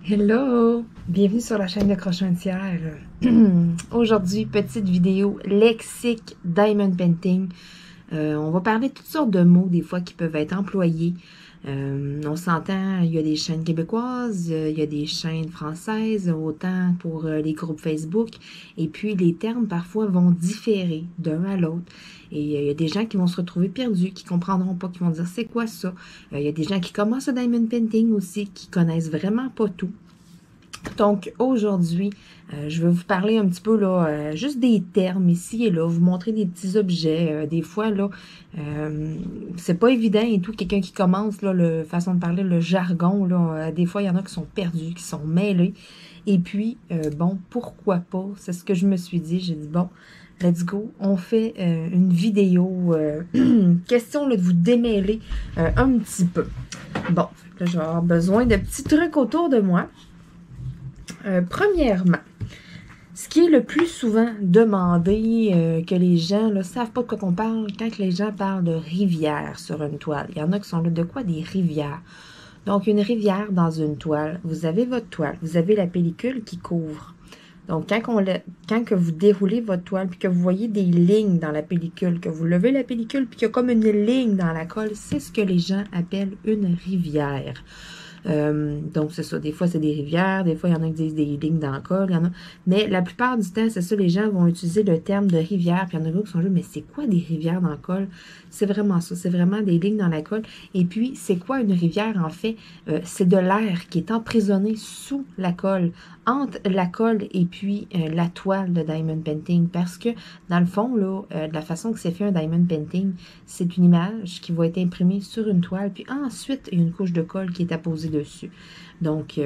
Hello! Bienvenue sur la chaîne de Crochet un tiers. Aujourd'hui, petite vidéo lexique Diamond Painting. On va parler de toutes sortes de mots des fois qui peuvent être employés. On s'entend, il y a des chaînes québécoises, il y a des chaînes françaises, autant pour les groupes Facebook. Et puis les termes parfois vont différer d'un à l'autre. Et il y a des gens qui vont se retrouver perdus, qui comprendront pas, qui vont dire c'est quoi ça. Il y a des gens qui commencent le Diamond Painting aussi, qui connaissent vraiment pas tout. Donc aujourd'hui, je vais vous parler un petit peu là, juste des termes ici et là, vous montrer des petits objets. Des fois là, c'est pas évident et tout. Quelqu'un qui commence là, façon de parler, le jargon là, des fois il y en a qui sont perdus, qui sont mêlés. Et puis bon, pourquoi pas? C'est ce que je me suis dit. J'ai dit bon, let's go. On fait une vidéo. Question là, de vous démêler un petit peu. Bon, là, je vais avoir besoin de petits trucs autour de moi. Premièrement, ce qui est le plus souvent demandé, que les gens ne savent pas de quoi qu'on parle, quand les gens parlent de rivière sur une toile. Il y en a qui sont là, de quoi? Des rivières. Donc, une rivière dans une toile, vous avez votre toile, vous avez la pellicule qui couvre. Donc, quand que vous déroulez votre toile, puis que vous voyez des lignes dans la pellicule, que vous levez la pellicule, puis qu'il y a comme une ligne dans la colle, c'est ce que les gens appellent une rivière. Donc, c'est ça. Des fois, c'est des rivières. Des fois, il y en a qui disent des lignes dans la colle. Il y en a. Mais la plupart du temps, c'est ça. Les gens vont utiliser le terme de rivière. Puis il y en a d'autres qui sont là, mais c'est quoi des rivières dans la colle? C'est vraiment ça. C'est vraiment des lignes dans la colle. Et puis, c'est quoi une rivière, en fait? C'est de l'air qui est emprisonné sous la colle, entre la colle et puis la toile de Diamond Painting. Parce que, dans le fond, là, de la façon que c'est fait un Diamond Painting, c'est une image qui va être imprimée sur une toile. Puis ensuite, il y a une couche de colle qui est apposée dessus. Donc,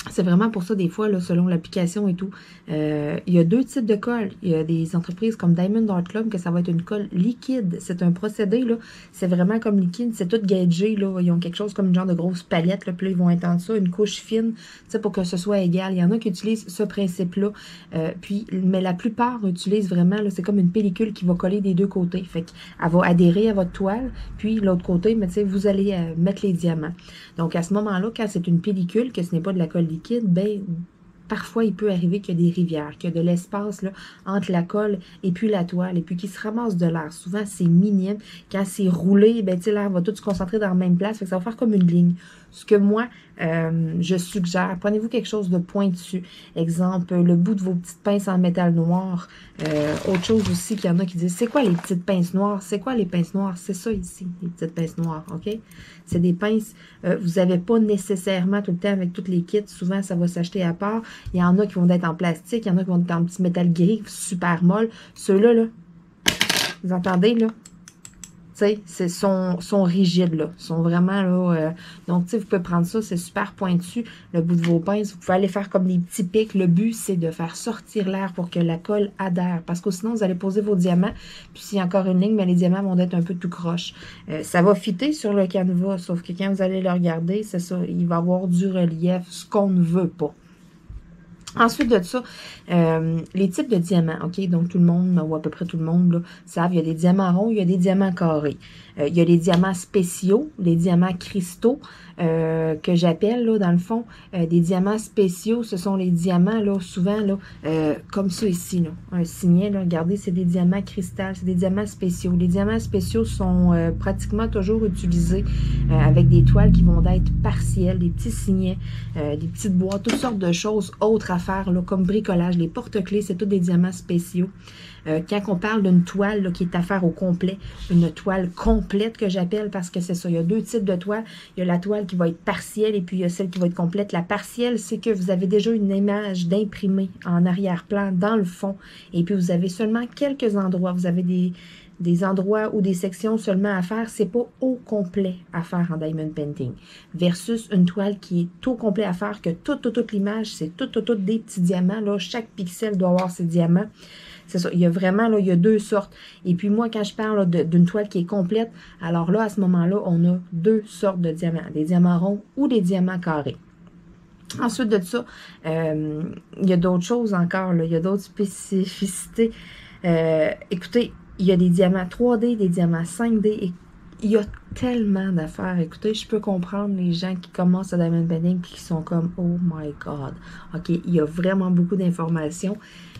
c'est vraiment pour ça, des fois, là, selon l'application et tout, il y a deux types de colle. Il y a des entreprises comme Diamond Art Club que ça va être une colle liquide. C'est un procédé, là. C'est vraiment comme liquide. C'est tout gagé, là. Ils ont quelque chose comme une genre de grosse palette, là. Puis là, ils vont étendre ça, une couche fine, tu sais, pour que ce soit égal. Il y en a qui utilisent ce principe-là. Mais la plupart utilisent vraiment, là, c'est comme une pellicule qui va coller des deux côtés. Fait qu'elle va adhérer à votre toile. Puis l'autre côté, mais tu sais, vous allez mettre les diamants. Donc, à ce moment-là, quand c'est une pellicule, que ce n'est pas de la colle liquide, ben parfois il peut arriver qu'il y a des rivières, qu'il y a de l'espace là, entre la colle et puis la toile, et puis qu'il se ramasse de l'air. Souvent, c'est minime. Quand c'est roulé, ben, l'air va tout se concentrer dans la même place, fait que ça va faire comme une ligne. Ce que moi, je suggère, prenez-vous quelque chose de pointu. Exemple, le bout de vos petites pinces en métal noir. Autre chose aussi qu'il y en a qui disent, c'est quoi les petites pinces noires? C'est quoi les pinces noires? C'est ça ici, les petites pinces noires, OK? C'est des pinces, vous n'avez pas nécessairement tout le temps avec toutes les kits. Souvent, ça va s'acheter à part. Il y en a qui vont être en plastique, il y en a qui vont être en petit métal gris, super molle. Ceux-là, là, vous entendez, là? Tu sais, sont rigides, là. Sont vraiment, là... donc, tu sais, vous pouvez prendre ça, c'est super pointu, le bout de vos pinces. Vous pouvez aller faire comme des petits pics. Le but, c'est de faire sortir l'air pour que la colle adhère. Parce que sinon, vous allez poser vos diamants. Puis, s'il y a encore une ligne, mais les diamants vont être un peu tout croche. Ça va fitter sur le canevas, sauf que quand vous allez le regarder, c'est ça, il va y avoir du relief, ce qu'on ne veut pas. Ensuite de ça, les types de diamants, OK? Donc, tout le monde, ou à peu près tout le monde, là, savent, il y a des diamants ronds, il y a des diamants carrés. Il y a les diamants spéciaux, les diamants cristaux, que j'appelle, là, dans le fond, des diamants spéciaux. Ce sont les diamants, là, souvent, là, comme ça ici, là, un signet, là, regardez, c'est des diamants cristal, c'est des diamants spéciaux. Les diamants spéciaux sont pratiquement toujours utilisés avec des toiles qui vont être partielles, des petits signets, des petites boîtes, toutes sortes de choses autres à faire, là, comme bricolage. Les porte-clés, c'est tous des diamants spéciaux. Quand on parle d'une toile là, qui est à faire au complet, une toile complète que j'appelle, parce que c'est ça, il y a deux types de toiles. Il y a la toile qui va être partielle et puis il y a celle qui va être complète. La partielle, c'est que vous avez déjà une image d'imprimé en arrière-plan dans le fond et puis vous avez seulement quelques endroits. Vous avez des endroits ou des sections seulement à faire, c'est pas au complet à faire en Diamond Painting. Versus une toile qui est au complet à faire, que toute l'image, c'est tout des petits diamants. Là, chaque pixel doit avoir ses diamants. C'est ça, il y a vraiment, là, il y a deux sortes. Et puis moi, quand je parle d'une toile qui est complète, alors là, à ce moment-là, on a deux sortes de diamants. Des diamants ronds ou des diamants carrés. Ensuite de ça, il y a d'autres choses encore, là, il y a d'autres spécificités. Écoutez, il y a des diamants 3D, des diamants 5D. il y a tellement d'affaires. Écoutez, je peux comprendre les gens qui commencent à Diamond Painting qui sont comme « Oh my God! » OK, il y a vraiment beaucoup d'informations,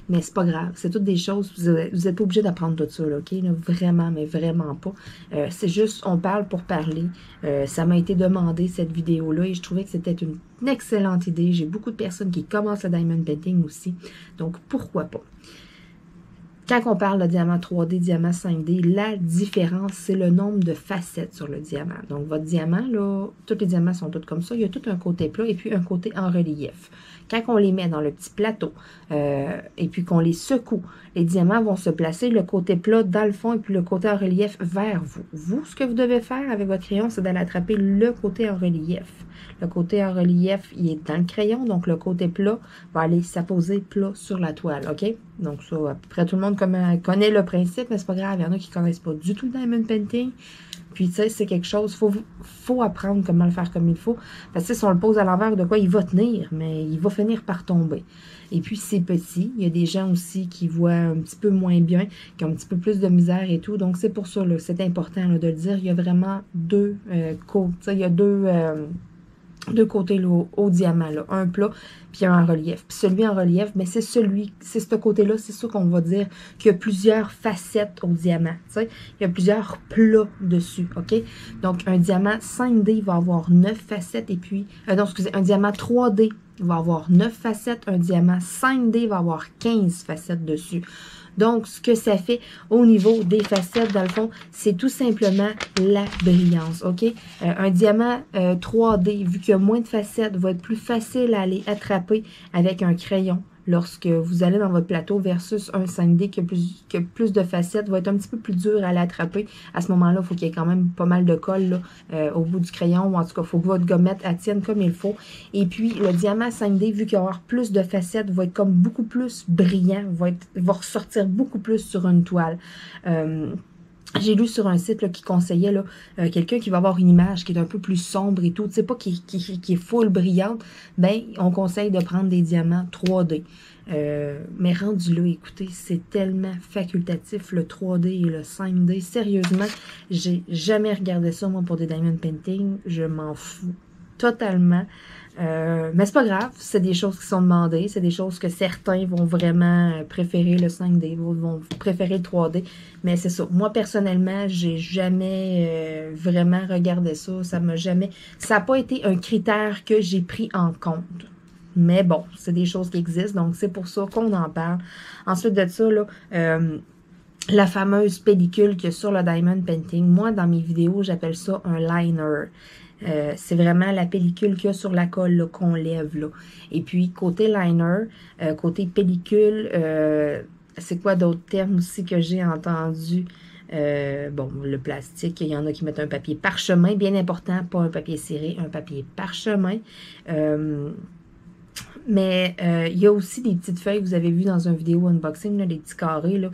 mais c'est pas grave. C'est toutes des choses, vous n'êtes pas obligé d'apprendre tout ça, là, OK? Là, vraiment, mais vraiment pas. C'est juste, on parle pour parler. Ça m'a été demandé, cette vidéo-là, et je trouvais que c'était une excellente idée. J'ai beaucoup de personnes qui commencent le Diamond Painting aussi, donc pourquoi pas? Quand on parle de diamant 3D, diamant 5D, la différence, c'est le nombre de facettes sur le diamant. Donc, votre diamant, là, tous les diamants sont tous comme ça. Il y a tout un côté plat et puis un côté en relief. Quand on les met dans le petit plateau et puis qu'on les secoue, les diamants vont se placer le côté plat dans le fond et puis le côté en relief vers vous. Vous, ce que vous devez faire avec votre crayon, c'est d'aller attraper le côté en relief. Le côté en relief, il est dans le crayon, donc le côté plat va aller s'apposer plat sur la toile, OK? Donc ça, à peu près tout le monde connaît le principe, mais c'est pas grave, il y en a qui ne connaissent pas du tout le Diamond Painting. Puis, tu sais, c'est quelque chose, faut apprendre comment le faire comme il faut. Parce que si on le pose à l'envers de quoi, il va tenir, mais il va finir par tomber. Et puis, c'est petit. Il y a des gens aussi qui voient un petit peu moins bien, qui ont un petit peu plus de misère et tout. Donc, c'est pour ça, c'est important là, de le dire. Il y a vraiment deux côtés. Il y a deux côtés là, au diamant, là, un plat puis un en relief. Puis celui en relief, mais c'est ce côté-là, c'est ça qu'on va dire qu'il y a plusieurs facettes au diamant. Il y a plusieurs plats dessus, OK? Donc, un diamant 5D va avoir 9 facettes et puis, non, excusez, un diamant 3D va avoir 9 facettes, un diamant 5D va avoir 15 facettes dessus. Donc, ce que ça fait au niveau des facettes, dans le fond, c'est tout simplement la brillance, OK? Un diamant 3D, vu qu'il y a moins de facettes, va être plus facile à aller attraper avec un crayon lorsque vous allez dans votre plateau versus un 5D qui a plus de facettes, va être un petit peu plus dur à l'attraper. À ce moment-là, il faut qu'il y ait quand même pas mal de colle là, au bout du crayon, ou en tout cas, il faut que votre gommette tienne comme il faut. Et puis, le diamant 5D, vu qu'il va y avoir plus de facettes, va être comme beaucoup plus brillant, va ressortir beaucoup plus sur une toile. J'ai lu sur un site là, qui conseillait quelqu'un qui va avoir une image qui est un peu plus sombre et tout, tu sais, pas qui est full brillante, ben on conseille de prendre des diamants 3D. Mais rendu là, écoutez, c'est tellement facultatif, le 3D et le 5D. Sérieusement, j'ai jamais regardé ça, moi, pour des diamond painting. Je m'en fous totalement. Mais c'est pas grave, c'est des choses qui sont demandées, c'est des choses que certains vont vraiment préférer le 5D, vont préférer le 3D, mais c'est ça. Moi, personnellement, j'ai jamais vraiment regardé ça, ça n'a pas été un critère que j'ai pris en compte. Mais bon, c'est des choses qui existent, donc c'est pour ça qu'on en parle. Ensuite de ça, là, la fameuse pellicule qu'il y a sur le Diamond Painting, moi, dans mes vidéos, j'appelle ça un liner. C'est vraiment la pellicule qu'il y a sur la colle qu'on lève. Là. Et puis, côté liner, côté pellicule, c'est quoi d'autres termes aussi que j'ai entendu? Bon, le plastique, il y en a qui mettent un papier parchemin, bien important, pas un papier ciré, un papier parchemin. Mais il y a aussi des petites feuilles que vous avez vues dans une vidéo unboxing, là, des petits carrés. Là,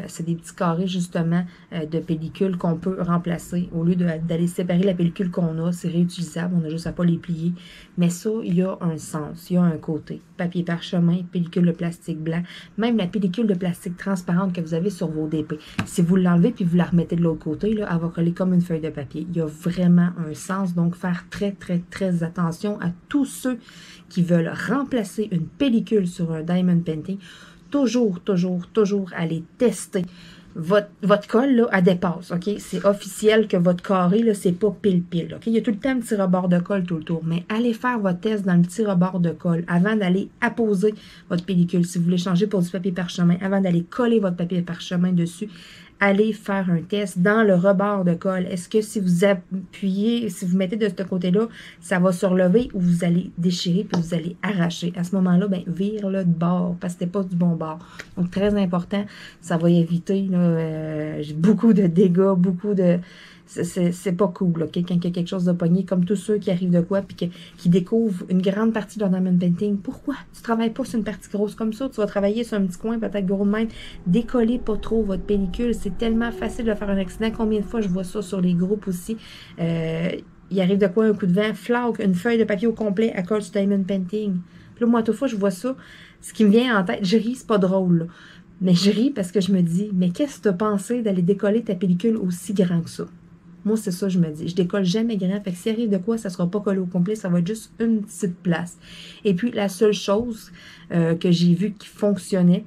c'est des petits carrés justement de pellicule qu'on peut remplacer. Au lieu d'aller séparer la pellicule qu'on a, c'est réutilisable, on a juste à pas les plier. Mais ça, il y a un sens, il y a un côté. Papier parchemin, pellicule de plastique blanc, même la pellicule de plastique transparente que vous avez sur vos DP. Si vous l'enlevez puis vous la remettez de l'autre côté, là, elle va coller comme une feuille de papier. Il y a vraiment un sens, donc faire très, très, très attention à tous ceux qui veulent remplacer une pellicule sur un diamond painting. Toujours, toujours, toujours aller tester. Votre colle, là, elle dépasse, OK? C'est officiel que votre carré, là, c'est pas pile-pile, OK? Il y a tout le temps un petit rebord de colle tout le tour, mais allez faire votre test dans le petit rebord de colle avant d'aller apposer votre pellicule. Si vous voulez changer pour du papier parchemin, avant d'aller coller votre papier parchemin dessus, allez faire un test dans le rebord de colle. Est-ce que si vous appuyez, si vous mettez de ce côté-là, ça va se relever ou vous allez déchirer puis vous allez arracher? À ce moment-là, ben vire-le de bord parce que c'était pas du bon bord. Donc, très important, ça va éviter beaucoup de dégâts, beaucoup de... C'est pas cool, OK? Quand il y a quelque chose de pogné, comme tous ceux qui arrivent de quoi, puis qui découvrent une grande partie de leur diamond painting. Pourquoi? Tu travailles pas sur une partie grosse comme ça, tu vas travailler sur un petit coin, peut-être gros de même. Décollez pas trop votre pellicule, c'est tellement facile de faire un accident. Combien de fois je vois ça sur les groupes aussi? Il arrive de quoi, un coup de vent, flaque, une feuille de papier au complet à cause du diamond painting. Puis là, moi, toute fois, je vois ça, ce qui me vient en tête, je ris, c'est pas drôle, là. Mais je ris parce que je me dis, mais qu'est-ce que tu as pensé d'aller décoller ta pellicule aussi grand que ça? Moi, c'est ça, je me dis. Je décolle jamais grand. Fait que s'il arrive de quoi, ça sera pas collé au complet. Ça va être juste une petite place. Et puis, la seule chose que j'ai vu qui fonctionnait,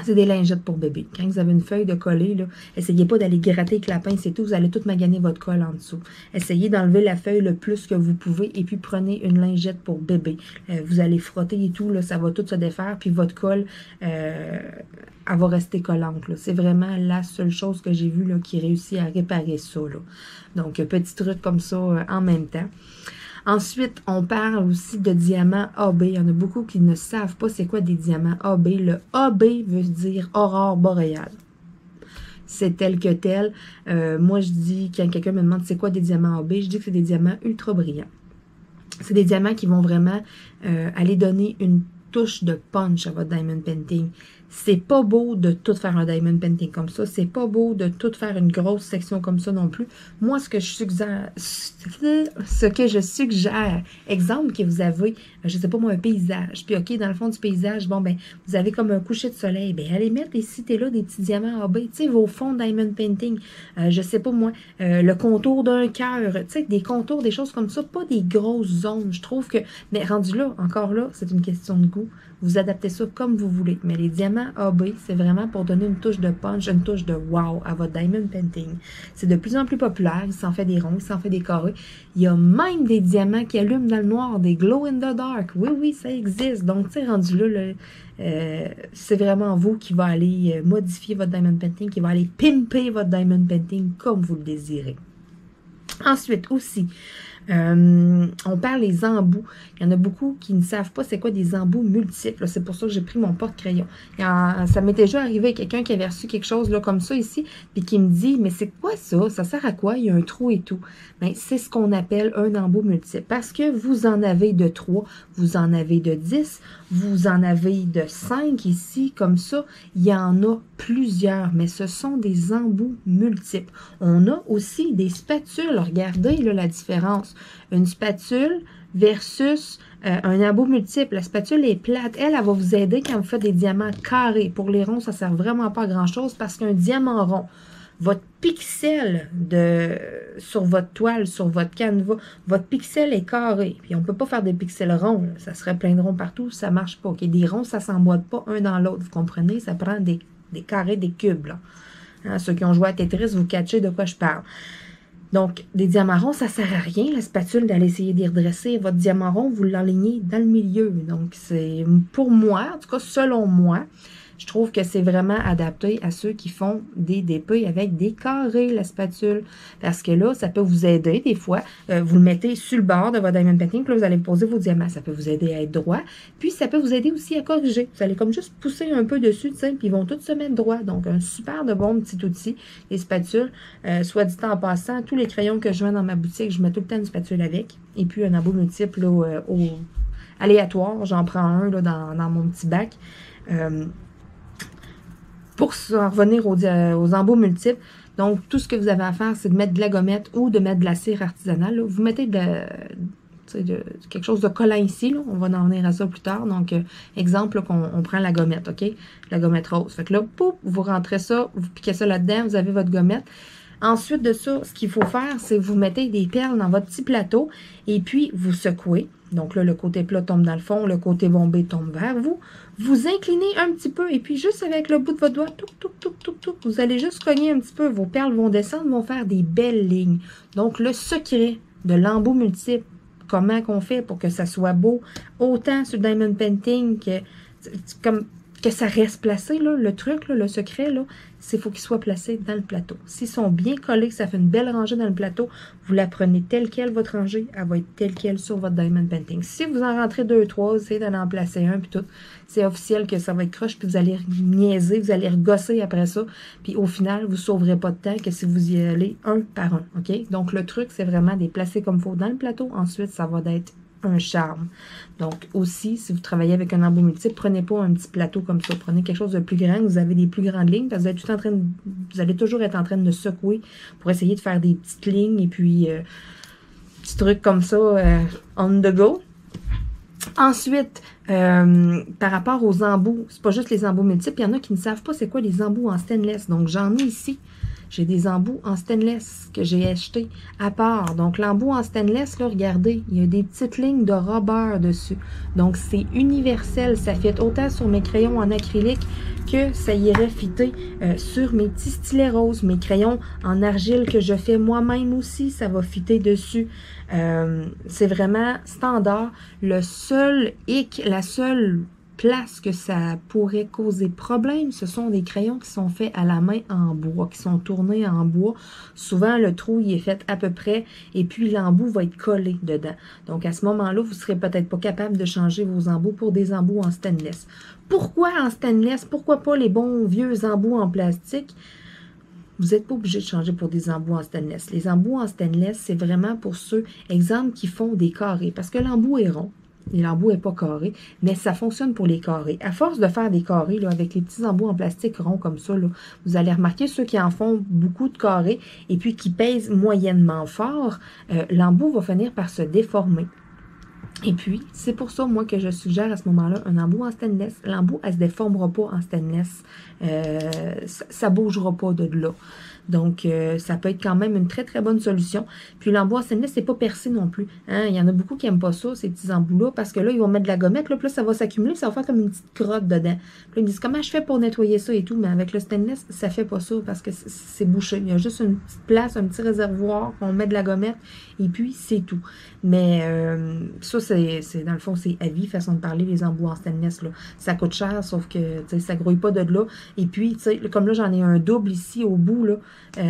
c'est des lingettes pour bébé. Quand vous avez une feuille de coller, là, essayez pas d'aller gratter avec la pince et tout. Vous allez tout maganer votre colle en dessous. Essayez d'enlever la feuille le plus que vous pouvez et puis prenez une lingette pour bébé. Vous allez frotter et tout, là, ça va tout se défaire. Puis votre colle, elle va rester collante. C'est vraiment la seule chose que j'ai vue là, qui réussit à réparer ça. Là. Donc, petit truc comme ça en même temps. Ensuite, on parle aussi de diamants AB. Il y en a beaucoup qui ne savent pas c'est quoi des diamants AB. Le AB veut dire aurore boréale. C'est tel que tel. Moi, je dis, quand quelqu'un me demande c'est quoi des diamants AB, je dis que c'est des diamants ultra brillants. C'est des diamants qui vont vraiment aller donner une touche de punch à votre diamond painting. C'est pas beau de tout faire un diamond painting comme ça. C'est pas beau de tout faire une grosse section comme ça non plus. Moi, ce que je suggère, exemple que vous avez, je sais pas moi, un paysage. Puis OK, dans le fond du paysage, bon ben, vous avez comme un coucher de soleil. Ben, allez mettre ici, là, des petits diamants AB, tu sais, vos fonds diamond painting. Je sais pas moi, le contour d'un cœur, tu sais, des contours, des choses comme ça, pas des grosses zones. Je trouve que, mais rendu là, encore là, c'est une question de goût. Vous adaptez ça comme vous voulez. Mais les diamants AB, c'est vraiment pour donner une touche de punch, une touche de wow à votre diamond painting. C'est de plus en plus populaire. Il s'en fait des ronds, il s'en fait des carrés. Il y a même des diamants qui allument dans le noir, des glow in the dark. Oui, oui, ça existe. Donc, tu sais, rendu là, c'est vraiment vous qui va aller modifier votre diamond painting, qui va aller pimper votre diamond painting comme vous le désirez. Ensuite, aussi, on parle des embouts. Il y en a beaucoup qui ne savent pas c'est quoi des embouts multiples. C'est pour ça que j'ai pris mon porte-crayon. Ça m'est déjà arrivé à quelqu'un qui avait reçu quelque chose là, comme ça ici, puis qui me dit, mais c'est quoi ça? Ça sert à quoi? Il y a un trou et tout. Bien, c'est ce qu'on appelle un embout multiple. Parce que vous en avez de 3, vous en avez de 10, vous en avez de 5 ici, comme ça. Il y en a plusieurs, mais ce sont des embouts multiples. On a aussi des spatules. Regardez là, la différence. Une spatule versus un embout multiple. La spatule est plate. Elle va vous aider quand vous faites des diamants carrés. Pour les ronds, ça ne sert vraiment pas à grand-chose parce qu'un diamant rond, votre pixel sur votre toile, sur votre canevas, votre pixel est carré. Puis on ne peut pas faire des pixels ronds. Là. Ça serait plein de ronds partout. Ça ne marche pas. Okay? Des ronds, ça ne s'emboîte pas un dans l'autre. Vous comprenez? Ça prend des carrés, des cubes. Là. Hein, ceux qui ont joué à Tetris, vous catchez de quoi je parle. Donc, des diamants ronds, ça ne sert à rien, la spatule, d'aller essayer d'y redresser. Votre diamant rond, vous l'enlignez dans le milieu. Donc, c'est pour moi, en tout cas, selon moi, je trouve que c'est vraiment adapté à ceux qui font des dépouilles avec des carrés, la spatule. Parce que là, ça peut vous aider des fois. Vous le mettez sur le bord de votre diamond painting, puis là, vous allez poser vos diamants. Ça peut vous aider à être droit. Puis, ça peut vous aider aussi à corriger. Vous allez comme juste pousser un peu dessus, tu sais, puis ils vont tous se mettre droit. Donc, un super de bon petit outil, les spatules. Soit dit en passant, tous les crayons que je vends dans ma boutique, je mets tout le temps une spatule avec. Et puis, un embout multiple là, aléatoire. J'en prends un là, dans mon petit bac. Pour en revenir aux embouts multiples, donc tout ce que vous avez à faire, c'est de mettre de la gommette ou de mettre de la cire artisanale. Là. Vous mettez quelque chose de collant ici. Là. On va en venir à ça plus tard. Donc, exemple, qu'on prend la gommette, OK? La gommette rose. Fait que là, pouf, vous rentrez ça, vous piquez ça là-dedans, vous avez votre gommette. Ensuite de ça, ce qu'il faut faire, c'est que vous mettez des perles dans votre petit plateau et puis vous secouez. Donc là, le côté plat tombe dans le fond, le côté bombé tombe vers vous. Vous inclinez un petit peu et puis juste avec le bout de votre doigt, vous allez juste cogner un petit peu. Vos perles vont descendre, vont faire des belles lignes. Donc, le secret de l'embout multiple, comment qu'on fait pour que ça soit beau, autant sur le diamond painting que ça reste placé, là, le truc, là, le secret, là, c'est qu'il faut qu'il soit placé dans le plateau. S'ils sont bien collés, que ça fait une belle rangée dans le plateau, vous la prenez telle quelle, votre rangée, elle va être telle quelle sur votre diamond painting. Si vous en rentrez 2, 3, essayez d'en placer un, puis tout, c'est officiel que ça va être croche, puis vous allez niaiser, vous allez regosser après ça, puis au final, vous ne sauverez pas de temps que si vous y allez un par un, OK? Donc, le truc, c'est vraiment de les placer comme il faut dans le plateau. Ensuite, ça va être un charme. Donc, aussi, si vous travaillez avec un embout multiple, prenez pas un petit plateau comme ça. Prenez quelque chose de plus grand, vous avez des plus grandes lignes, parce que vous allez toujours être en train de secouer pour essayer de faire des petites lignes et puis petits trucs comme ça on the go. Ensuite, par rapport aux embouts, c'est pas juste les embouts multiples, il y en a qui ne savent pas c'est quoi les embouts en stainless. Donc, j'en ai ici. j'ai des embouts en stainless que j'ai acheté à part. Donc, l'embout en stainless, là, regardez, il y a des petites lignes de rubber dessus. Donc, c'est universel. Ça fit autant sur mes crayons en acrylique que ça irait fitter sur mes petits stylets roses, mes crayons en argile que je fais moi-même aussi, ça va fitter dessus. C'est vraiment standard. Le seul hic, la seule place que ça pourrait causer problème, ce sont des crayons qui sont faits à la main en bois, qui sont tournés en bois. Souvent, le trou il est fait à peu près et puis l'embout va être collé dedans. Donc, à ce moment-là, vous ne serez peut-être pas capable de changer vos embouts pour des embouts en stainless. Pourquoi en stainless? Pourquoi pas les bons vieux embouts en plastique? Vous n'êtes pas obligé de changer pour des embouts en stainless. Les embouts en stainless, c'est vraiment pour ceux, exemple, qui font des carrés. Parce que l'embout est rond. L'embout n'est pas carré, mais ça fonctionne pour les carrés. À force de faire des carrés, là, avec les petits embouts en plastique ronds comme ça, là, vous allez remarquer ceux qui en font beaucoup de carrés et puis qui pèsent moyennement fort, l'embout va finir par se déformer. Et puis, c'est pour ça, moi, que je suggère à ce moment-là un embout en stainless. L'embout, elle ne se déformera pas en stainless. Ça ne bougera pas de là. Donc, ça peut être quand même une très, très bonne solution. Puis, l'embout en stainless, c'est pas percé non plus. Hein? Il y en a beaucoup qui n'aiment pas ça, ces petits embouts-là, parce que là, ils vont mettre de la gommette, là, puis là, ça va s'accumuler, ça va faire comme une petite crotte dedans. Puis, ils me disent, comment je fais pour nettoyer ça et tout? Mais avec le stainless, ça fait pas ça, parce que c'est bouché. Il y a juste une petite place, un petit réservoir, on met de la gommette, et puis, c'est tout. Mais ça, c'est dans le fond, c'est à vie, façon de parler, les embouts en stainless, là. Ça coûte cher, sauf que, tu sais, ça grouille pas de là. Et puis, tu sais, comme là, j'en ai un double ici, au bout, là. Tu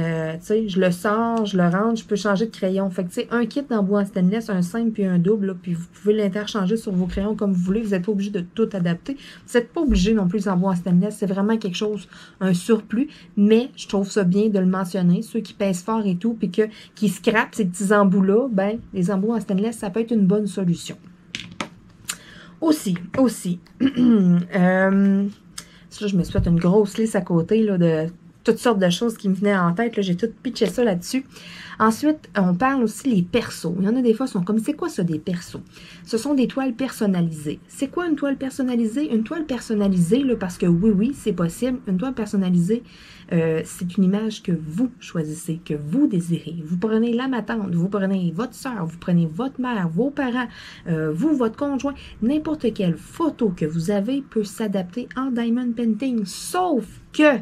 sais, je le sors, je le rentre, je peux changer de crayon. Fait que, tu sais, un kit d'embout en stainless, un simple puis un double, là, puis vous pouvez l'interchanger sur vos crayons comme vous voulez. Vous n'êtes pas obligé de tout adapter. Vous n'êtes pas obligé non plus les embouts en stainless. C'est vraiment quelque chose, un surplus. Mais je trouve ça bien de le mentionner. Ceux qui pèsent fort et tout, puis qui scrapent ces petits embouts-là, ben, les embouts en stainless, ça peut être une bonne solution. Aussi, là, je me suis fait une grosse liste à côté là, de toutes sortes de choses qui me venaient en tête. J'ai tout pitché ça là-dessus. Ensuite, on parle aussi les persos. Il y en a des fois qui sont comme, c'est quoi ça des persos? Ce sont des toiles personnalisées. C'est quoi une toile personnalisée? Une toile personnalisée, là, parce que oui, c'est possible. Une toile personnalisée, c'est une image que vous choisissez, que vous désirez. Vous prenez la matante, vous prenez votre soeur, vous prenez votre mère, vos parents, vous, votre conjoint. N'importe quelle photo que vous avez peut s'adapter en diamond painting, sauf que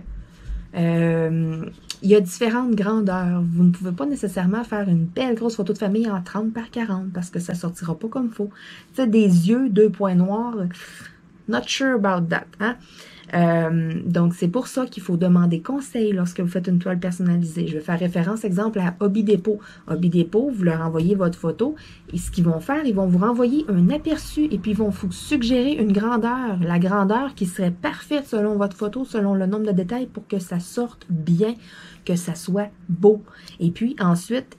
il y a différentes grandeurs. Vous ne pouvez pas nécessairement faire une belle grosse photo de famille en 30 par 40 parce que ça sortira pas comme il faut. Tu sais, des yeux, 2 points noirs, not sure about that. Hein? Donc, c'est pour ça qu'il faut demander conseil lorsque vous faites une toile personnalisée. Je vais faire référence, exemple, à Hobby Depot. Hobby Depot, vous leur envoyez votre photo et ce qu'ils vont faire, ils vont vous renvoyer un aperçu et puis ils vont vous suggérer une grandeur. La grandeur qui serait parfaite selon votre photo, selon le nombre de détails pour que ça sorte bien, que ça soit beau. Et puis, ensuite,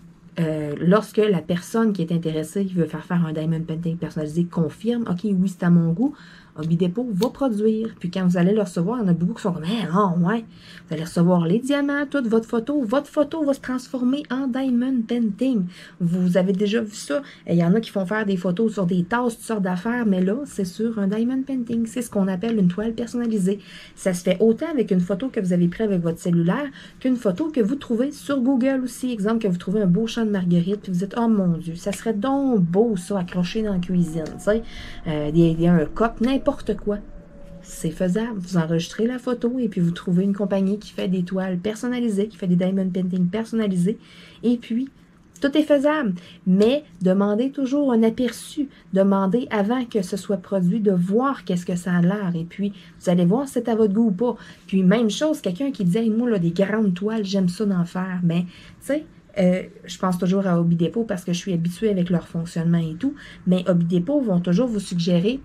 lorsque la personne qui est intéressée, qui veut faire un diamond painting personnalisé, confirme, OK, oui, c'est à mon goût, Hobby Depot va produire. Puis quand vous allez le recevoir, il y en a beaucoup qui sont comme, ouais. Vous allez recevoir les diamants, toute votre photo. Votre photo va se transformer en diamond painting. Vous avez déjà vu ça. Il y en a qui font faire des photos sur des tasses, toutes sortes d'affaires, mais là, c'est sur un diamond painting. C'est ce qu'on appelle une toile personnalisée. Ça se fait autant avec une photo que vous avez prise avec votre cellulaire qu'une photo que vous trouvez sur Google aussi. Exemple, que vous trouvez un beau champ de marguerite, puis vous dites, oh mon Dieu, ça serait donc beau ça, accroché dans la cuisine. Tu sais, il y a un coq, n'importe quoi. C'est faisable. Vous enregistrez la photo et puis vous trouvez une compagnie qui fait des toiles personnalisées, qui fait des diamond painting personnalisés. Et puis, tout est faisable. Mais demandez toujours un aperçu. Demandez avant que ce soit produit de voir qu'est-ce que ça a l'air. Et puis, vous allez voir si c'est à votre goût ou pas. Puis, même chose, quelqu'un qui disait, moi, là, des grandes toiles, j'aime ça d'en faire. Mais, tu sais, je pense toujours à Hobby Depot parce que je suis habituée avec leur fonctionnement et tout. Mais Hobby Depot vont toujours vous suggérer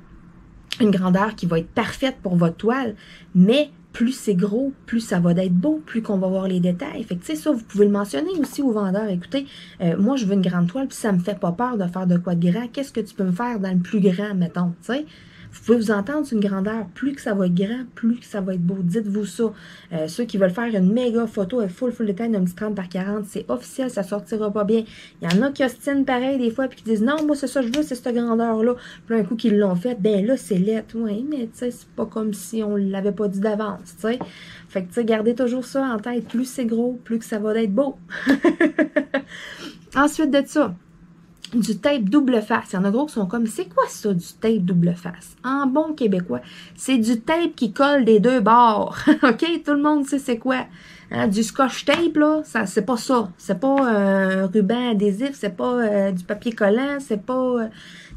une grandeur qui va être parfaite pour votre toile, mais plus c'est gros, plus ça va être beau, plus qu'on va voir les détails. Fait que, tu sais, ça, vous pouvez le mentionner aussi aux vendeurs. Écoutez, moi, je veux une grande toile, puis ça me fait pas peur de faire de quoi de grand. Qu'est-ce que tu peux me faire dans le plus grand, mettons, tu sais? Vous pouvez vous entendre sur une grandeur. Plus que ça va être grand, plus que ça va être beau. Dites-vous ça. Ceux qui veulent faire une méga photo avec full détail d'un petit 30 par 40, c'est officiel, ça sortira pas bien. Il y en a qui ostinent pareil des fois, puis qui disent non, moi c'est ça que je veux, c'est cette grandeur-là. Puis un coup qu'ils l'ont fait, ben là c'est lettre. Oui, mais tu sais, c'est pas comme si on l'avait pas dit d'avance, tu sais. Fait que tu sais, gardez toujours ça en tête. Plus c'est gros, plus que ça va être beau. Ensuite de ça, du tape double face. Il y en a gros qui sont comme, c'est quoi ça, du tape double face? En bon québécois, c'est du tape qui colle des deux bords. OK? Tout le monde sait c'est quoi. Hein? Du scotch tape, là, ça, c'est pas ça. C'est pas un ruban adhésif, c'est pas du papier collant, c'est pas...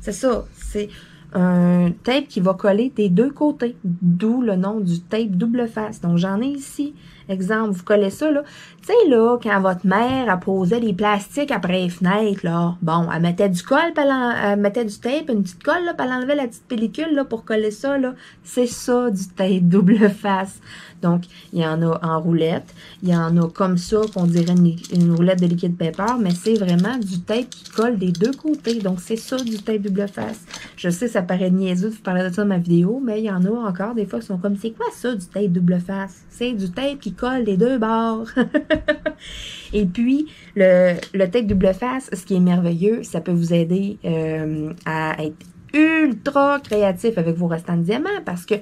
c'est ça. C'est un tape qui va coller des deux côtés. D'où le nom du tape double face. Donc, j'en ai ici. Exemple, vous collez ça, là. Tu sais, là, quand votre mère, elle posait des plastiques après les fenêtres, là, bon, elle mettait du colle, puis elle mettait du tape, une petite colle, là, puis elle enlevait la petite pellicule, là, pour coller ça, là. C'est ça, du tape double face. Donc, il y en a en roulette. Il y en a comme ça, qu'on dirait une roulette de liquide paper, mais c'est vraiment du tape qui colle des deux côtés. Donc, c'est ça, du tape double face. Je sais, ça paraît niaiseux de vous parler de ça dans ma vidéo, mais il y en a encore des fois qui sont comme, c'est quoi ça, du tape double face? C'est du tape qui colle des deux bords. Et puis, le tape double face, ce qui est merveilleux, ça peut vous aider à être ultra créatif avec vos restants de diamants parce que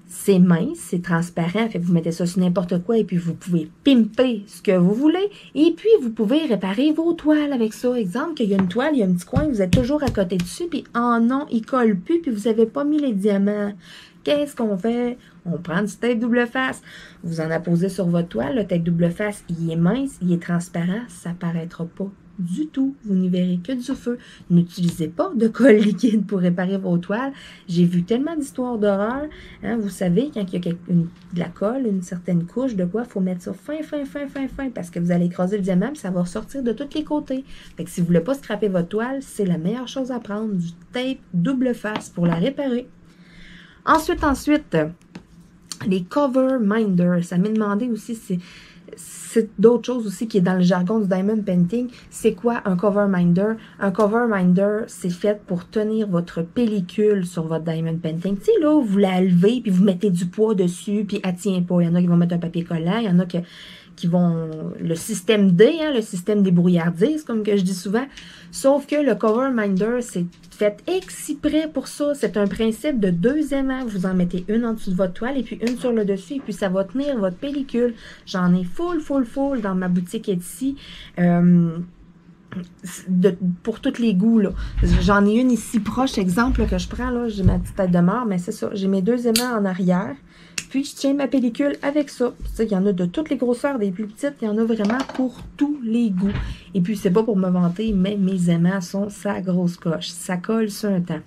c'est mince, c'est transparent, fait que vous mettez ça sur n'importe quoi et puis vous pouvez pimper ce que vous voulez. Et puis, vous pouvez réparer vos toiles avec ça. Exemple, qu'il y a une toile, il y a un petit coin, vous êtes toujours à côté dessus, puis oh non, il colle plus, puis vous n'avez pas mis les diamants. Qu'est-ce qu'on fait? On prend du tape double face. Vous en apposez sur votre toile. Le tape double face, il est mince, il est transparent, ça ne paraîtra pas du tout. Vous n'y verrez que du feu. N'utilisez pas de colle liquide pour réparer vos toiles. J'ai vu tellement d'histoires d'horreur. Hein, vous savez, quand il y a de la colle, une certaine couche de quoi, il faut mettre ça fin, parce que vous allez écraser le diamant et ça va ressortir de tous les côtés. Fait que si vous ne voulez pas scraper votre toile, c'est la meilleure chose à prendre, du tape double face pour la réparer. Ensuite, les cover minders. Ça m'est demandé aussi, c'est d'autres choses aussi qui est dans le jargon du diamond painting. C'est quoi un cover minder? Un cover minder, c'est fait pour tenir votre pellicule sur votre diamond painting. Tu sais, là, vous la levez, puis vous mettez du poids dessus, puis elle tient pas. Il y en a qui vont mettre un papier collant, il y en a qui vont... Le système D, hein, le système des brouillardises, comme que je dis souvent. Sauf que le cover minder, c'est fait exprès pour ça. C'est un principe de 2 aimants. Vous en mettez une en dessous de votre toile et puis une sur le dessus. Et puis ça va tenir votre pellicule. J'en ai full dans ma boutique Etsy. Pour tous les goûts, là. J'en ai une ici proche, exemple, là, que je prends, là. J'ai ma petite tête de mort, mais c'est ça. J'ai mes 2 aimants en arrière. Puis, je tiens ma pellicule avec ça. Il y en a de toutes les grosseurs, des plus petites. Il y en a vraiment pour tous les goûts. Et puis, c'est pas pour me vanter, mais mes aimants sont sa grosse coche. Ça colle sur un temps.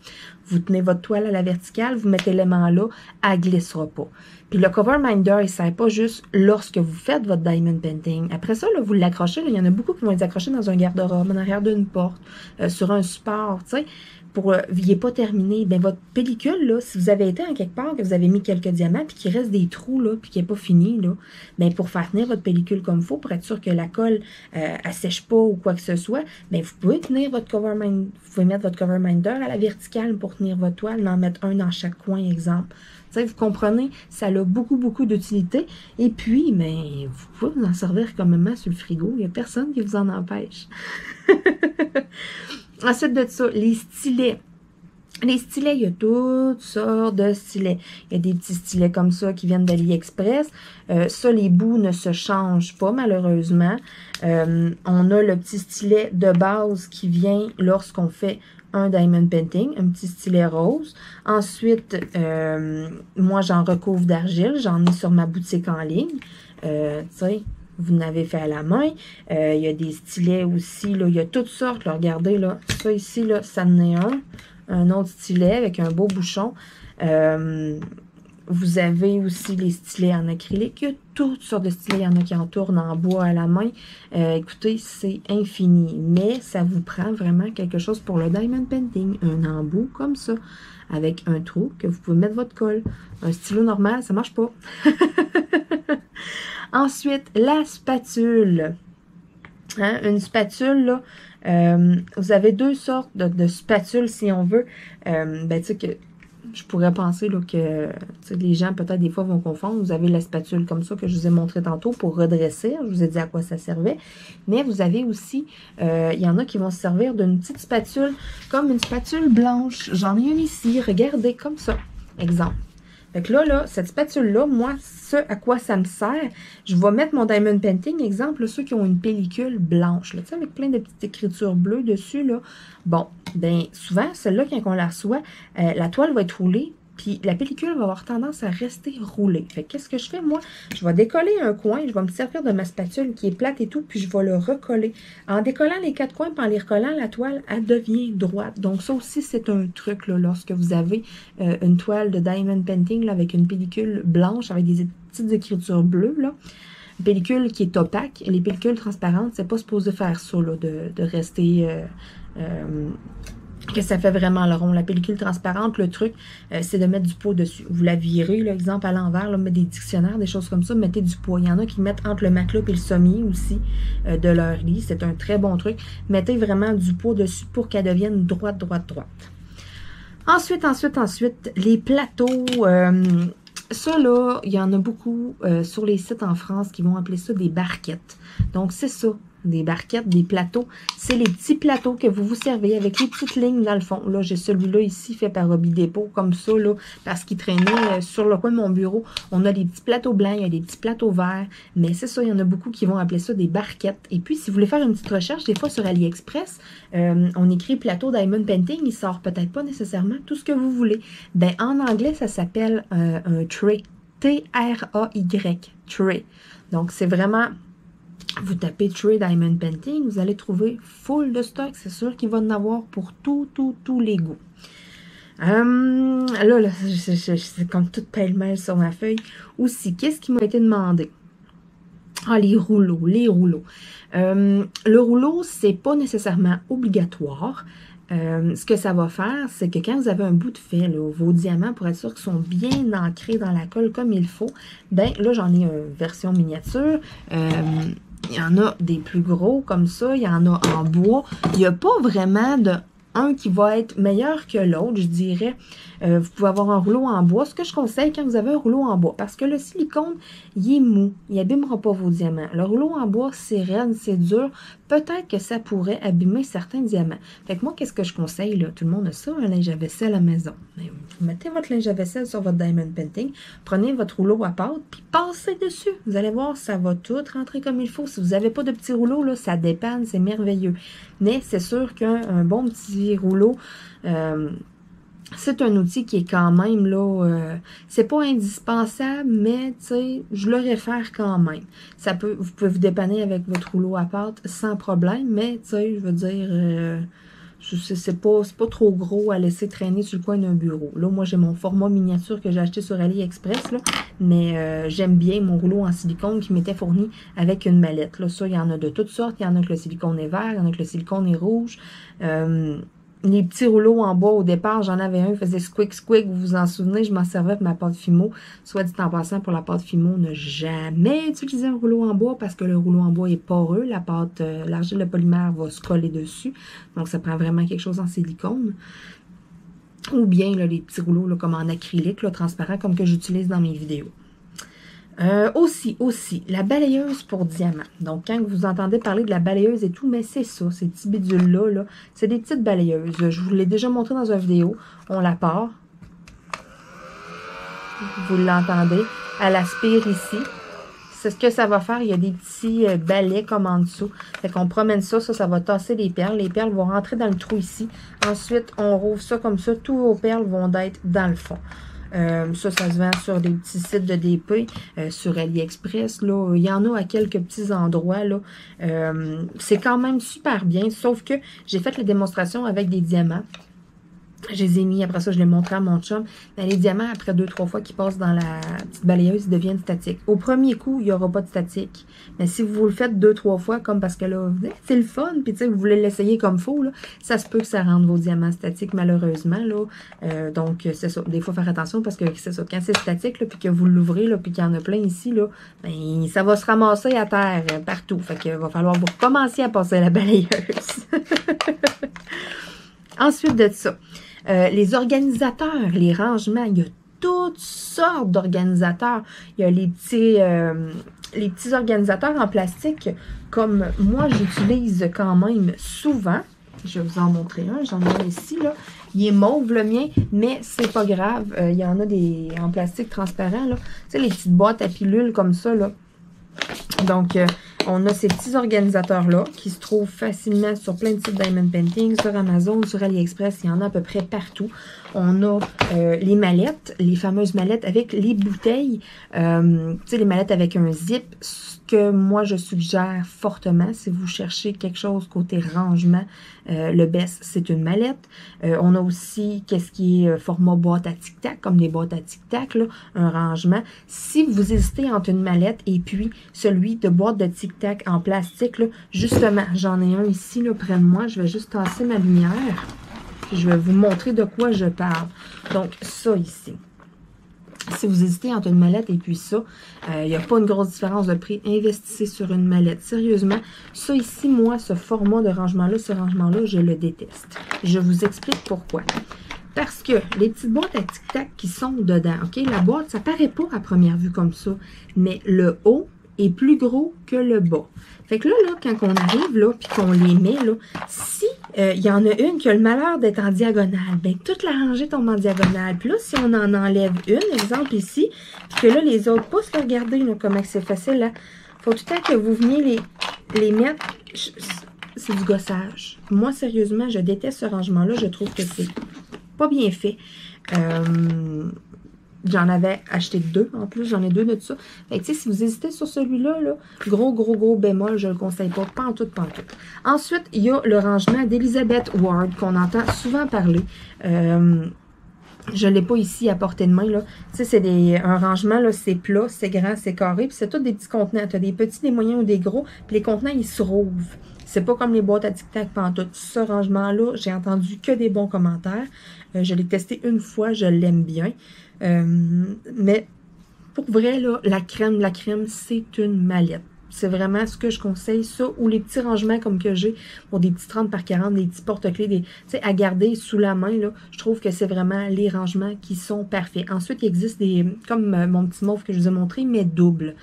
Vous tenez votre toile à la verticale, vous mettez l'aimant là, elle glissera pas. Puis le cover minder, il ne sert pas juste lorsque vous faites votre diamond painting. Après ça, là, vous l'accrochez. Il y en a beaucoup qui vont les accrocher dans un garde-robe, en arrière d'une porte, sur un support, tu sais. Pour il n'est pas terminé, bien, votre pellicule, là, si vous avez été en quelque part, que vous avez mis quelques diamants, puis qu'il reste des trous, là, puis qu'il n'est pas fini, là, bien, pour faire tenir votre pellicule comme il faut, pour être sûr que la colle, elle sèche pas ou quoi que ce soit, bien, vous pouvez tenir votre cover minder, vous pouvez mettre votre cover minder à la verticale pour tenir votre toile, en mettre un dans chaque coin, exemple. Tu sais, vous comprenez, ça a beaucoup d'utilité. Et puis, mais vous pouvez vous en servir comme même sur le frigo, il n'y a personne qui vous en empêche. Ensuite de ça, les stylets. Les stylets, il y a toutes sortes de stylets. Il y a des petits stylets comme ça qui viennent d'AliExpress. Ça, les bouts ne se changent pas, malheureusement. On a le petit stylet de base qui vient lorsqu'on fait un diamond painting, un petit stylet rose. Ensuite, moi, j'en recouvre d'argile. J'en ai sur ma boutique en ligne. Tu sais, vous n'avez fait à la main. Il y a des stylets aussi, là. Il y a toutes sortes, là. Regardez, là. Ça ici, là, ça en est un autre stylet avec un beau bouchon. Vous avez aussi les stylets en acrylique. Il y a toutes sortes de stylets. Il y en a qui en tournent en bois à la main. Écoutez, c'est infini. Mais ça vous prend vraiment quelque chose pour le diamond painting. Un embout comme ça, avec un trou que vous pouvez mettre votre colle. Un stylo normal, ça marche pas. Ensuite, la spatule. Hein, une spatule, là, vous avez 2 sortes de spatules, si on veut. Ben, tu sais que je pourrais penser là, que les gens, peut-être, des fois, vont confondre. Vous avez la spatule comme ça que je vous ai montré tantôt pour redresser. Je vous ai dit à quoi ça servait. Mais vous avez aussi, il y en a qui vont se servir d'une petite spatule, comme une spatule blanche. J'en ai une ici. Regardez, comme ça. Exemple. Fait que là, cette spatule-là, moi, ce à quoi ça me sert, je vais mettre mon Diamond Painting, exemple, là, ceux qui ont une pellicule blanche, là, tu sais, avec plein de petites écritures bleues dessus, là. Bon, ben souvent, celle-là, quand on la reçoit, la toile va être roulée, puis la pellicule va avoir tendance à rester roulée. Fait que qu'est-ce que je fais, moi? Je vais décoller un coin, je vais me servir de ma spatule qui est plate et tout, puis je vais le recoller. En décollant les 4 coins, puis en les recollant, la toile, elle devient droite. Donc ça aussi, c'est un truc, là, lorsque vous avez une toile de Diamond Painting, là, avec une pellicule blanche, avec des petites écritures bleues, là. Une pellicule qui est opaque. Les pellicules transparentes, c'est pas supposé faire ça, là, de rester... que ça fait vraiment le rond. La pellicule transparente, le truc, c'est de mettre du pot dessus. Vous la virez, l'exemple à l'envers, là, mettez des dictionnaires, des choses comme ça, mettez du pot. Il y en a qui mettent entre le matelas et le sommier aussi de leur lit. C'est un très bon truc. Mettez vraiment du pot dessus pour qu'elle devienne droite, droite, droite. Ensuite, les plateaux. Ça, là, il y en a beaucoup sur les sites en France qui vont appeler ça des barquettes. Donc, c'est ça. Des barquettes, des plateaux. C'est les petits plateaux que vous vous servez avec les petites lignes dans le fond. Là, j'ai celui-là ici fait par Hobby Depot, comme ça, là, parce qu'il traînait sur le coin de mon bureau. On a des petits plateaux blancs, il y a des petits plateaux verts. Mais c'est ça, il y en a beaucoup qui vont appeler ça des barquettes. Et puis, si vous voulez faire une petite recherche, des fois sur AliExpress, on écrit plateau Diamond Painting, il sort peut-être pas nécessairement tout ce que vous voulez. Ben, en anglais, ça s'appelle un tray. T-R-A-Y. Tray. Donc, c'est vraiment... Vous tapez Tray Diamond Painting, vous allez trouver full de stock. C'est sûr qu'il va en avoir pour tous les goûts. Là, c'est comme tout pêle-mêle sur ma feuille. Aussi, qu'est-ce qui m'a été demandé? Ah, les rouleaux. Le rouleau, c'est pas nécessairement obligatoire. Ce que ça va faire, c'est que quand vous avez un bout de fait, là, vos diamants, pour être sûr qu'ils sont bien ancrés dans la colle comme il faut, ben là, j'en ai une version miniature. Il y en a des plus gros comme ça, il y en a en bois. Il n'y a pas vraiment de un qui va être meilleur que l'autre, je dirais. Vous pouvez avoir un rouleau en bois. Ce que je conseille quand vous avez un rouleau en bois, parce que le silicone, il est mou. Il n'abîmera pas vos diamants. Le rouleau en bois, c'est raide, c'est dur. Peut-être que ça pourrait abîmer certains diamants. Fait que moi, qu'est-ce que je conseille, là? Tout le monde a ça, un linge à vaisselle à la maison. Vous mettez votre linge à vaisselle sur votre Diamond Painting, prenez votre rouleau à pâte, puis passez dessus. Vous allez voir, ça va tout rentrer comme il faut. Si vous n'avez pas de petit rouleau, là, ça dépanne, c'est merveilleux. Mais c'est sûr qu'un bon petit rouleau... c'est un outil qui est quand même, là, c'est pas indispensable, mais, tu sais, je le réfère quand même. Vous pouvez vous dépanner avec votre rouleau à pâte sans problème, mais, tu sais, je veux dire, c'est pas trop gros à laisser traîner sur le coin d'un bureau. Là, moi, j'ai mon format miniature que j'ai acheté sur AliExpress, là, mais j'aime bien mon rouleau en silicone qui m'était fourni avec une mallette. Là, ça, il y en a de toutes sortes. Il y en a que le silicone est vert, il y en a que le silicone est rouge. Les petits rouleaux en bois, au départ, j'en avais un, il faisait squick, vous vous en souvenez, je m'en servais pour ma pâte Fimo. Soit dit en passant, pour la pâte Fimo, ne jamais utiliser un rouleau en bois parce que le rouleau en bois est poreux, la pâte, l'argile de polymère va se coller dessus. Donc, ça prend vraiment quelque chose en silicone. Ou bien, là, les petits rouleaux, là, comme en acrylique, là, transparent, comme que j'utilise dans mes vidéos. Aussi, la balayeuse pour diamants. Donc, quand vous entendez parler de la balayeuse et tout, mais c'est ça, ces petits bidules-là, là, c'est des petites balayeuses. Je vous l'ai déjà montré dans une vidéo. On la part. Vous l'entendez. Elle aspire ici. C'est ce que ça va faire. Il y a des petits balais comme en dessous. Fait qu'on promène ça, ça va tasser les perles. Les perles vont rentrer dans le trou ici. Ensuite, on rouvre ça comme ça. Tous vos perles vont être dans le fond. Ça se vend sur des petits sites de DP, sur AliExpress, là. Il y en a à quelques petits endroits, là. C'est quand même super bien, sauf que j'ai fait la démonstration avec des diamants. Je les ai mis, après ça, je les montré à mon chum. Mais les diamants, après 2-3 fois qu'ils passent dans la petite balayeuse, ils deviennent statiques. Au premier coup, il n'y aura pas de statique. Mais si vous le faites 2-3 fois, comme parce que là, c'est le fun, puis tu sais, vous voulez l'essayer comme faux, là, ça se peut que ça rende vos diamants statiques, malheureusement, là. Donc, c'est ça. Des fois, faire attention, parce que c'est ça. Quand c'est statique, là, puis que vous l'ouvrez, là, puis qu'il y en a plein ici, là, ben, ça va se ramasser à terre, partout. Fait qu'il va falloir vous recommencer à passer à la balayeuse. Ensuite de ça, Les organisateurs, les rangements, il y a toutes sortes d'organisateurs. Il y a les petits organisateurs en plastique, comme moi, j'utilise quand même souvent. Je vais vous en montrer un. J'en ai un ici, là. Il est mauve, le mien, mais c'est pas grave. Il y en a des en plastique transparent, là. Tu sais, les petites boîtes à pilules comme ça, là. Donc, on a ces petits organisateurs-là qui se trouvent facilement sur plein de sites Diamond Painting, sur Amazon, sur AliExpress, il y en a à peu près partout. On a les mallettes, les fameuses mallettes avec les bouteilles, tu sais, les mallettes avec un zip. Ce que moi, je suggère fortement, si vous cherchez quelque chose côté rangement, le best, c'est une mallette. On a aussi, qu'est-ce qui est format boîte à tic-tac, comme les boîtes à tic-tac, là, un rangement. Si vous hésitez entre une mallette et puis celui de boîte de tic-tac en plastique, là, justement, j'en ai un ici, là, près de moi. Je vais juste tasser ma lumière. Puis je vais vous montrer de quoi je parle. Donc, ça ici. Si vous hésitez entre une mallette et puis ça, il n'y a pas une grosse différence de prix. Investissez sur une mallette. Sérieusement, ça ici, moi, ce format de rangement-là, ce rangement-là, je le déteste. Je vous explique pourquoi. Parce que les petites boîtes à tic-tac qui sont dedans, OK? La boîte, ça paraît pas à première vue comme ça, mais le haut est plus gros que le bas. Fait que là, quand on arrive, là, puis qu'on les met, là, si il y en a une qui a le malheur d'être en diagonale, bien, toute la rangée tombe en diagonale. Puis là, si on en enlève une, exemple ici, puis que là, les autres pouces, là, regardez, là, comment c'est facile, là. Faut tout le temps que vous veniez les mettre. C'est du gossage. Moi, sérieusement, je déteste ce rangement-là. Je trouve que c'est pas bien fait. J'en avais acheté 2 en plus, j'en ai 2 de ça. Fait que tu sais, si vous hésitez sur celui-là, là, gros bémol, je le conseille pas, pantoute. Ensuite, il y a le rangement d'Elizabeth Ward, qu'on entend souvent parler. Je ne l'ai pas ici à portée de main, là. Tu sais, c'est un rangement, là, c'est plat, c'est grand, c'est carré, puis c'est tous des petits contenants. Tu as des petits, des moyens ou des gros, puis les contenants, ils se rouvrent. C'est pas comme les boîtes à tic-tac pantoute. Ce rangement-là, j'ai entendu que des bons commentaires. Je l'ai testé une fois, je l'aime bien. Mais pour vrai, là, la crème, c'est une mallette. C'est vraiment ce que je conseille, ça, ou les petits rangements comme que j'ai pour des petits 30 par 40, des petits porte-clés, tu sais, à garder sous la main, là, je trouve que c'est vraiment les rangements qui sont parfaits. Ensuite, il existe des, comme mon petit mauve que je vous ai montré, mais double.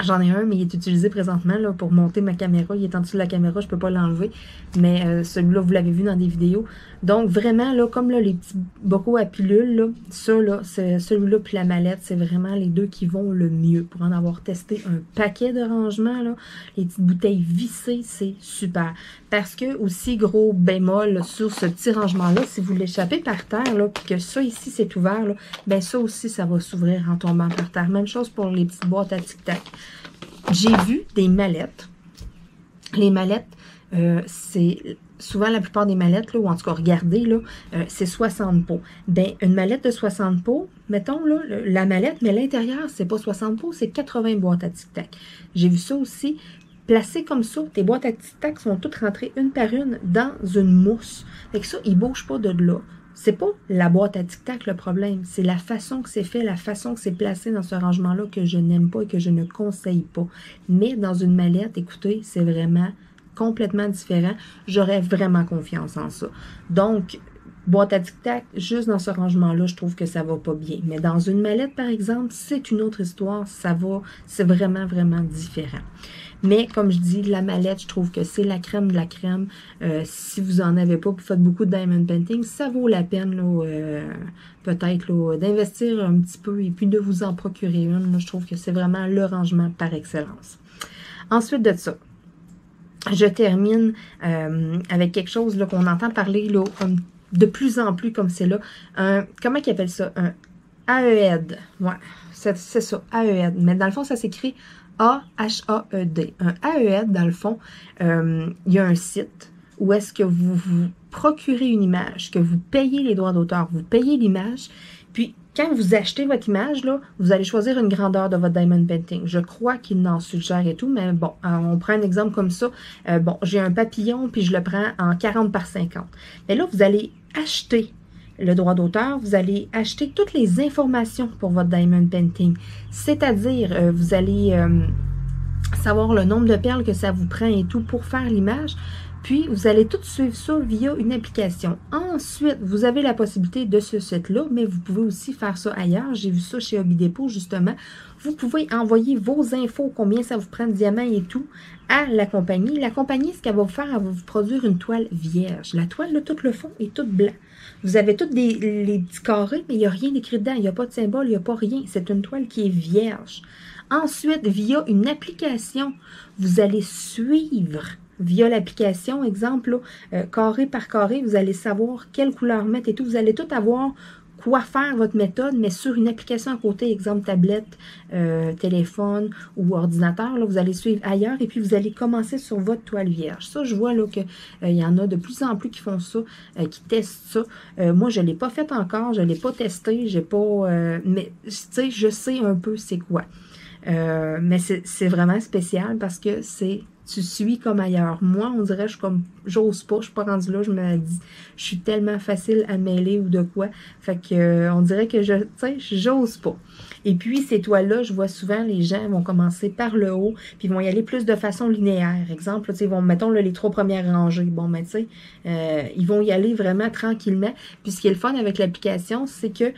J'en ai un, mais il est utilisé présentement là, pour monter ma caméra. Il est en dessous de la caméra, je ne peux pas l'enlever. Mais celui-là, vous l'avez vu dans des vidéos. Donc, vraiment, là, comme là, les petits bocaux à pilules, là, ça, là, celui-là puis la mallette, c'est vraiment les deux qui vont le mieux. Pour en avoir testé un paquet de rangements, là, les petites bouteilles vissées, c'est super. Parce que, aussi, gros bémol là, sur ce petit rangement-là, si vous l'échappez par terre, là, puis que ça ici, c'est ouvert, là, ben ça aussi, ça va s'ouvrir en tombant par terre. Même chose pour les petites boîtes à tic-tac. J'ai vu des mallettes. Les mallettes, c'est souvent la plupart des mallettes, là, ou en tout cas, regardez, là, c'est 60 pots. Ben, une mallette de 60 pots, mettons, là, la mallette, mais l'intérieur, c'est pas 60 pots, c'est 80 boîtes à tic-tac. J'ai vu ça aussi. Placées comme ça, tes boîtes à tic-tac sont toutes rentrées une par une dans une mousse. Fait que ça, ils ne bougent pas de là. C'est pas la boîte à tic-tac le problème, c'est la façon que c'est fait, la façon que c'est placé dans ce rangement-là que je n'aime pas et que je ne conseille pas. Mais dans une mallette, écoutez, c'est vraiment complètement différent. J'aurais vraiment confiance en ça. Donc, boîte à tic-tac, juste dans ce rangement-là, je trouve que ça va pas bien. Mais dans une mallette, par exemple, c'est une autre histoire, ça va, c'est vraiment, vraiment différent. Mais comme je dis, la mallette, je trouve que c'est la crème de la crème. Si vous en avez pas, vous faites beaucoup de diamond painting, ça vaut la peine peut-être d'investir un petit peu et puis de vous en procurer une. Là, je trouve que c'est vraiment le rangement par excellence. Ensuite de ça, je termine avec quelque chose qu'on entend parler là, de plus en plus comme c'est là. Comment ils appellent ça? Un AED. Ouais, c'est ça, AED. Mais dans le fond, ça s'écrit A-H-A-E-D. Un AED, dans le fond, il y a un site où est-ce que vous vous procurez une image, que vous payez les droits d'auteur, vous payez l'image, puis quand vous achetez votre image, là, vous allez choisir une grandeur de votre diamond painting. Je crois qu'il en suggère et tout, mais bon, on prend un exemple comme ça. Bon, j'ai un papillon, puis je le prends en 40 par 50. Mais là, vous allez acheter le droit d'auteur, vous allez acheter toutes les informations pour votre diamond painting. C'est-à-dire, vous allez savoir le nombre de perles que ça vous prend et tout pour faire l'image. Puis, vous allez tout suivre ça via une application. Ensuite, vous avez la possibilité de ce site-là, mais vous pouvez aussi faire ça ailleurs. J'ai vu ça chez Hobby Depot, justement. Vous pouvez envoyer vos infos, combien ça vous prend de diamants et tout, à la compagnie. La compagnie, ce qu'elle va vous faire, elle va vous produire une toile vierge. La toile, là, tout le fond est tout blanc. Vous avez tous les petits carrés, mais il n'y a rien d'écrit dedans. Il n'y a pas de symbole, il n'y a pas rien. C'est une toile qui est vierge. Ensuite, via une application, vous allez suivre via l'application, exemple, là, carré par carré, vous allez savoir quelle couleur mettre et tout. Vous allez tout avoir quoi faire votre méthode, mais sur une application à côté, exemple tablette, téléphone ou ordinateur, là, vous allez suivre ailleurs et puis vous allez commencer sur votre toile vierge. Ça, je vois là que il y en a de plus en plus qui font ça, qui testent ça. Moi, je ne l'ai pas fait encore, je ne l'ai pas testé, j'ai pas, mais tu sais, je sais un peu c'est quoi. Mais c'est vraiment spécial parce que tu suis comme ailleurs. Moi, on dirait, je suis comme, j'ose pas, je suis pas rendue là, je me dis, je suis tellement facile à mêler ou de quoi. Fait que, on dirait que tu sais, j'ose pas. Et puis, ces toiles-là, je vois souvent, les gens vont commencer par le haut, puis ils vont y aller plus de façon linéaire. Exemple, tu sais, ils vont, mettons, là, les 3 premières rangées. Bon, mais tu sais, ils vont y aller vraiment tranquillement. Puis, ce qui est le fun avec l'application, c'est que,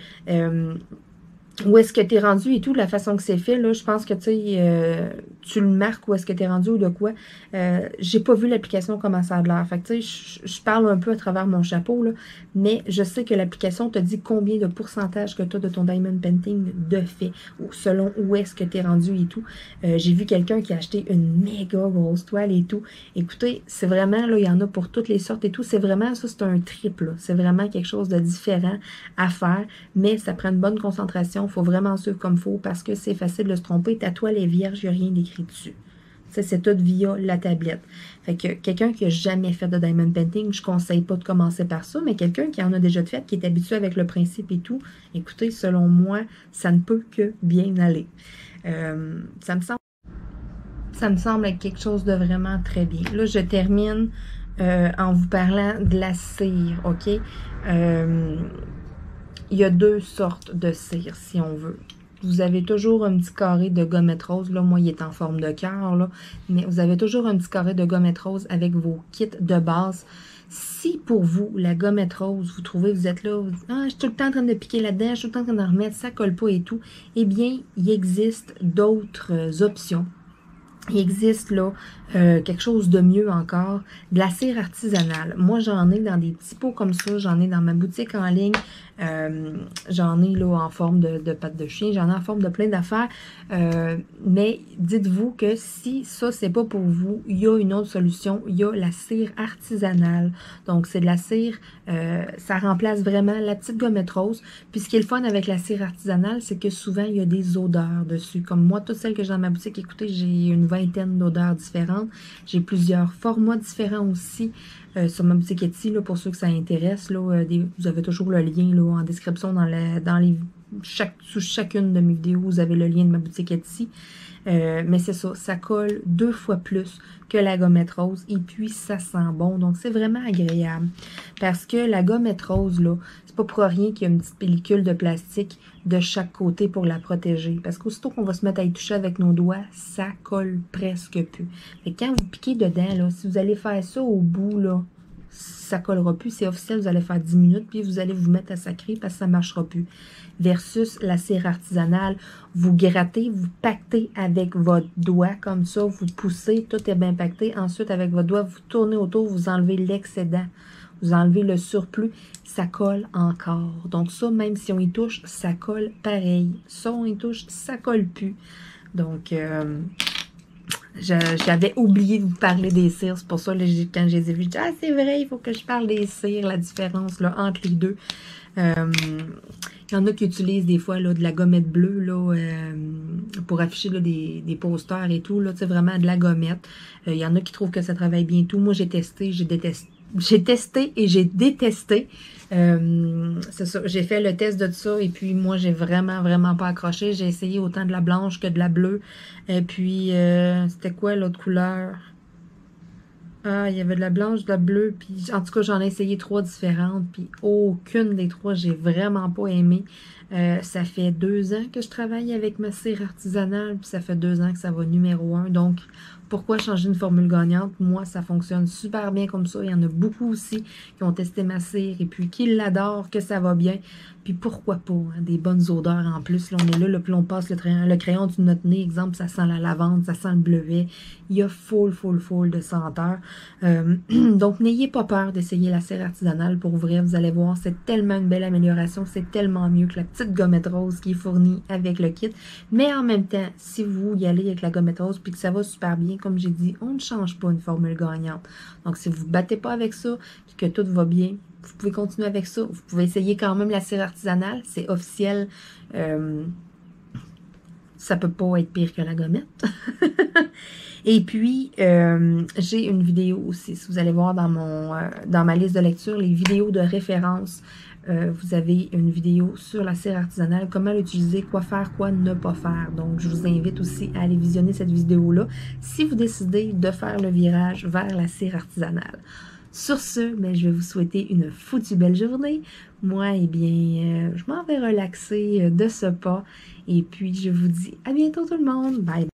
où est-ce que tu es rendu et tout, la façon que c'est fait, là, je pense que tu le marques où est-ce que tu es rendu ou de quoi. J'ai pas vu l'application comment ça a l'air. Fait que tu sais, je parle un peu à travers mon chapeau, là, mais je sais que l'application te dit combien de pourcentage que tu as de ton diamond painting de fait, ou selon où est-ce que tu es rendu et tout. J'ai vu quelqu'un qui a acheté une méga grosse toile et tout. Écoutez, c'est vraiment, là, il y en a pour toutes les sortes et tout. C'est vraiment, ça, c'est un trip, là. C'est vraiment quelque chose de différent à faire, mais ça prend une bonne concentration. Il faut vraiment suivre comme il faut parce que c'est facile de se tromper. Ta toile est vierge, il n'y a rien d'écrit dessus. Ça, c'est tout via la tablette. Fait que quelqu'un qui n'a jamais fait de diamond painting, je ne conseille pas de commencer par ça, mais quelqu'un qui en a déjà fait, qui est habitué avec le principe et tout, écoutez, selon moi, ça ne peut que bien aller. Ça me semble être quelque chose de vraiment très bien. Là, je termine en vous parlant de la cire, OK? Il y a 2 sortes de cire, si on veut. Vous avez toujours un petit carré de gommette rose. Là, moi, il est en forme de cœur, là. Mais vous avez toujours un petit carré de gommette rose avec vos kits de base. Si pour vous, la gommette rose, vous trouvez, vous êtes là, vous dites, ah, je suis tout le temps en train de piquer là-dedans, je suis tout le temps en train de remettre, ça colle pas et tout, eh bien, il existe d'autres options. Il existe là quelque chose de mieux encore, de la cire artisanale. Moi, j'en ai dans des petits pots comme ça, j'en ai dans ma boutique en ligne, j'en ai là en forme de patte de chien, j'en ai en forme de plein d'affaires. Mais dites-vous que si ça, c'est pas pour vous, il y a une autre solution, il y a la cire artisanale. Donc, c'est de la cire, ça remplace vraiment la petite gommette rose. Puis, ce qui est le fun avec la cire artisanale, c'est que souvent, il y a des odeurs dessus. Comme moi, toutes celles que j'ai dans ma boutique, écoutez, j'ai une vingtaine d'odeurs différentes. J'ai plusieurs formats différents aussi sur ma boutique Etsy, là, pour ceux que ça intéresse. Là, vous avez toujours le lien là, en description sous chacune de mes vidéos. Vous avez le lien de ma boutique Etsy. Mais c'est ça, ça colle 2 fois plus que la gommette rose et puis ça sent bon. Donc, c'est vraiment agréable parce que la gommette rose, là, c'est pas pour rien qu'il y a une petite pellicule de plastique de chaque côté pour la protéger. Parce qu'aussitôt qu'on va se mettre à y toucher avec nos doigts, ça colle presque plus. Et quand vous piquez dedans, là, si vous allez faire ça au bout, là, ça collera plus. C'est officiel, vous allez faire 10 minutes, puis vous allez vous mettre à sacrer parce que ça ne marchera plus. Versus la cire artisanale, vous grattez, vous pactez avec votre doigt, comme ça, vous poussez, tout est bien pacté. Ensuite, avec votre doigt, vous tournez autour, vous enlevez l'excédent, vous enlevez le surplus, ça colle encore. Donc ça, même si on y touche, ça colle pareil. Ça, on y touche, ça colle plus. Donc, j'avais oublié de vous parler des cires. C'est pour ça, là, quand je les ai vus, je dis, ah, c'est vrai, il faut que je parle des cires, la différence là, entre les deux. Il y en a qui utilisent des fois là, de la gommette bleue là, pour afficher là, des posters et tout. C'est vraiment de la gommette. Il y en a qui trouvent que ça travaille bien tout. Moi, j'ai testé, j'ai détesté. J'ai testé et j'ai détesté. C'est ça, j'ai fait le test de ça et puis moi, j'ai vraiment pas accroché. J'ai essayé autant de la blanche que de la bleue. Et puis, c'était quoi l'autre couleur? Ah, il y avait de la blanche, de la bleue, puis en tout cas, j'en ai essayé 3 différentes, puis aucune des 3, j'ai vraiment pas aimé. Ça fait 2 ans que je travaille avec ma cire artisanale, puis ça fait 2 ans que ça va numéro 1. Donc, pourquoi changer une formule gagnante? Moi, ça fonctionne super bien comme ça. Il y en a beaucoup aussi qui ont testé ma cire et puis qui l'adorent, que ça va bien. Puis pourquoi pas, hein, des bonnes odeurs en plus. Là, on est là, puis on passe le crayon du notre nez. Exemple, ça sent la lavande, ça sent le bleuet. Il y a full de senteurs. Donc, n'ayez pas peur d'essayer la cire artisanale pour ouvrir. Vous allez voir, c'est tellement une belle amélioration. C'est tellement mieux que la petite gommette rose qui est fournie avec le kit. Mais en même temps, si vous y allez avec la gommette rose puis que ça va super bien, comme j'ai dit, on ne change pas une formule gagnante. Donc, si vous ne battez pas avec ça puis que tout va bien, vous pouvez continuer avec ça. Vous pouvez essayer quand même la cire artisanale. C'est officiel. Ça peut pas être pire que la gommette. Et puis, j'ai une vidéo aussi. Si vous allez voir dans ma liste de lecture, les vidéos de référence, vous avez une vidéo sur la cire artisanale, comment l'utiliser, quoi faire, quoi ne pas faire. Donc, je vous invite aussi à aller visionner cette vidéo-là si vous décidez de faire le virage vers la cire artisanale. Sur ce, ben, je vais vous souhaiter une foutue belle journée. Moi, eh bien, je m'en vais relaxer de ce pas. Et puis, je vous dis à bientôt tout le monde. Bye!